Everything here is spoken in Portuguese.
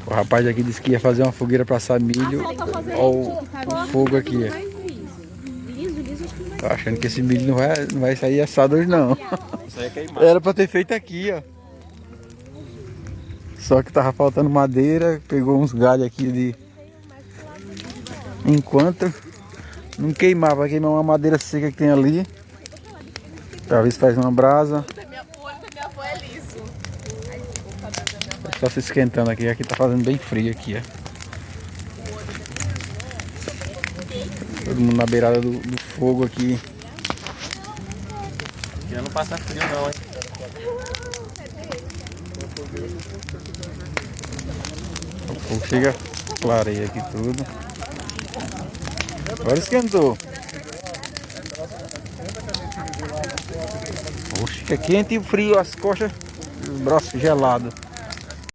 O rapaz aqui disse que ia fazer uma fogueira para assar milho. Olha o fogo aqui. Tô achando que esse milho não vai sair assado hoje não. Isso aí é queimado. Era para ter feito aqui, ó. Só que tava faltando madeira. Pegou uns galhos aqui de... Enquanto não queimar, vai queimar uma madeira seca que tem ali. Pra ver se faz uma brasa. Só se esquentando aqui. Aqui tá fazendo bem frio aqui, ó. Todo mundo na beirada do fogo aqui. Aqui não passa frio não, hein? O fogo chega, clareia aqui tudo. Agora esquentou. Oxe, fica quente e frio, as costas, os braços gelados.